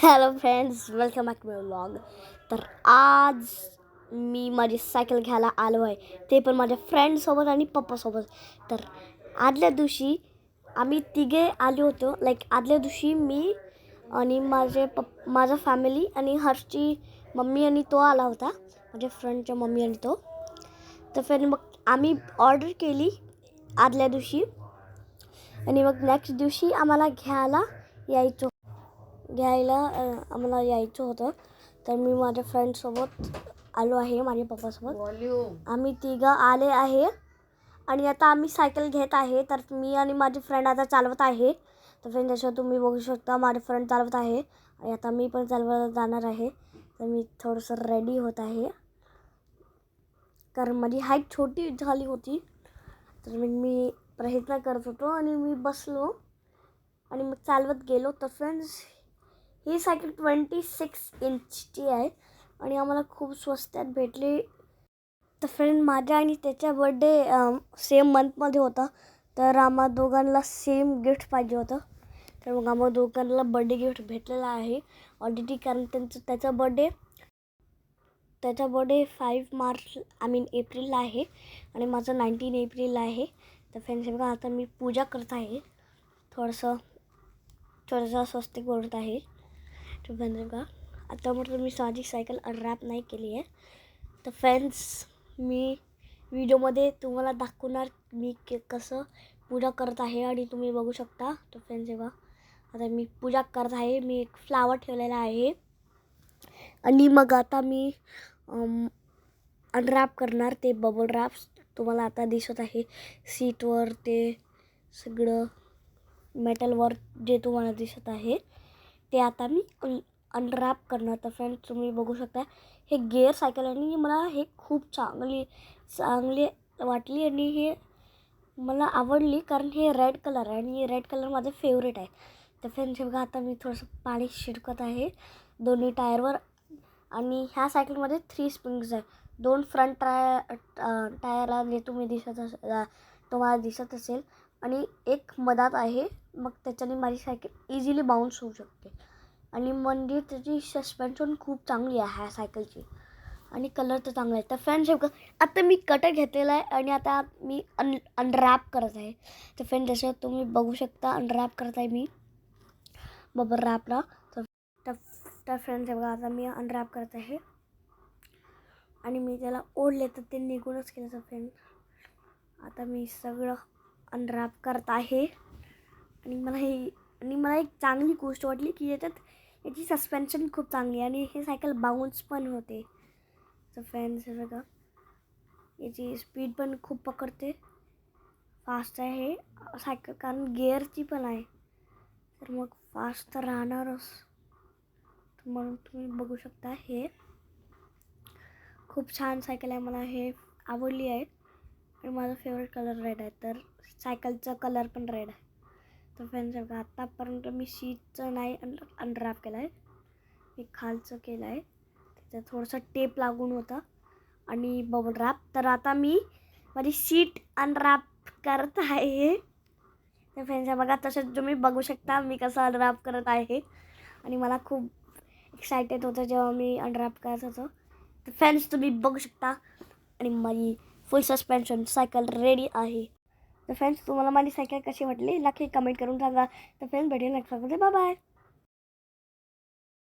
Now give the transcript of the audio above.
Hello friends, welcome back to my vlog. तर आज मी माझी सायकल घ्यायला आलो आहे, ते पण माझ्या फ्रेंडसोबत आणि पप्पासोबत. तर आदल्या दिवशी आम्ही तिघे आलो होतो. आदल्या दिवशी मी आणि माझा फॅमिली आणि हर्षची मम्मी आणि तो आला होता, माझ्या फ्रेंडच्या मम्मी आणि तो. तर फिर मग आम्ही ऑर्डर केली आदल्या दिवशी आणि मग नेक्स्ट दिवशी आम्हाला आम्हाला यायचं होतं. तर मी माझ्या फ्रेंडसोबत आलो आहे, माझ्या पप्पासोबत. आम्ही तिघं आले आहे आणि आता आम्ही सायकल घेत आहे. तर मी आणि माझी फ्रेंड आता चालवत आहे. तर फ्रेंड, जसं तुम्ही बघू शकता माझी फ्रेंड चालवत आहे आणि आता मी पण चालवायला जाणार आहे. तर मी थोडंसं रेडी होत आहे, कारण माझी हाईट छोटी झाली होती. तर मी प्रयत्न करत होतो आणि मी बसलो आणि मग चालवत गेलो. तर फ्रेंड्स, ही सायकल 26 इंचची आहे आणि आम्हाला खूप स्वस्तात भेटली. तर फ्रेंड, माझ्या आणि त्याच्या बर्थडे सेम मंथमध्ये होता. तर आम्हा दोघांना सेम गिफ्ट पाहिजे होतं. तर मग आम्हा दोघांना बर्थडे गिफ्ट भेटलेला आहे ऑलरेडी, कारण त्याचा बर्थडे 5 मार्च एप्रिलला आहे आणि माझं 19 एप्रिलला आहे. तर फ्रेंड्स, बघा आता मी पूजा करत आहे, थोडंसं स्वस्तिक बोलत आहे. तर फ्रेंड्स बघा, आता म्हटलं मी माझी सायकल अनरॅप नाही केली आहे. तर फ्रेंड्स, मी व्हिडिओमध्ये तुम्हाला दाखवणार मी कसं पूजा करत आहे आणि तुम्ही बघू शकता. तर फ्रेंड्स बघा, आता मी पूजा करत आहे. मी एक फ्लावर ठेवलेला आहे आणि मग आता मी अनरॅप करणार ते बबल रॅप्स. तुम्हाला आता दिसत आहे सीटवर ते सगळं मेटलवर जे तुम्हाला दिसत आहे ते आता मी अनरॅप करणार. तर फ्रेंड्स, तुम्ही बघू शकता हे गिअर सायकल आणि मला हे खूप चांगली वाटली आणि हे मला आवडली, कारण हे रेड कलर आहे आणि रेड कलर माझं फेवरेट आहे. तर फ्रेंड्स बघा, आता मी थोडंसं पाणी शिरकत आहे दोन्ही टायरवर. आणि ह्या सायकलमध्ये 3 स्प्रिंग्स आहे. 2 फ्रंट टायरला जे तुम्हाला दिसत असेल आणि एक मधात आहे. मग त्याच्याने माझी सायकल इझिली बाउन्स होऊ शकते आणि म्हणजे त्याची सस्पेन्शन खूप चांगली आहे ह्या सायकलची आणि कलर तर चांगला आहे. तर फ्रेंड्स बघा, आता मी कटर घेतलेला आहे आणि आता मी अनरॅप करत आहे. तर फ्रेंड, जसं तुम्ही बघू शकता अनरॅप करत आहे मी बबल रॅपला. तर फ्रेंड्स बघा, आता मी अनरॅप करत आहे आणि मी त्याला ओढले तर ते निघूनच केलं. तर फ्रेंड, आता मी सगळं अनरॅप करत आहे आणि मला एक चांगली गोष्ट वाटली की याची सस्पेन्शन खूप चांगली आहे आणि हे सायकल बाउन्स पण होते. तर फ्रेंड्स बघा, याची स्पीड पण खूप पकडते, फास्ट आहे सायकल, कारण गिअरची पण आहे. तर मग फास्ट तर राहणारच. म्हणून तुम्ही बघू शकता हे खूप छान सायकल आहे. मला हे आवडली आहे आणि माझा फेवरेट कलर रेड आहे. तर सायकलचा कलर पण रेड आहे. तर फ्रेंड्स बघा, आत्तापर्यंत मी सीटचं नाही अनरॅप केलं आहे, मी खालचं केलं आहे. त्याच्यात थोडंसं टेप लागून होता आणि बबल रॅप. तर आता मी माझी सीट अनरॅप करत आहे. तर फ्रेंड्स बघा, तसंच तुम्ही बघू शकता मी कसं अनरॅप करत आहे आणि मला खूप एक्सायटेड होतं जेव्हा मी अनरॅप करत होतो. तर फ्रेंड्स, तुम्ही बघू शकता आणि माझी फुल सस्पेन्शन सायकल रेडी आहे. तर फ्रेंड्स, तुम्हाला माझी सायकल कशी वाटली नक्की कमेंट करून सांगा. तर फ्रेंड्स, भेटेल नेक्स्ट व्हिडिओमध्ये. Bye bye.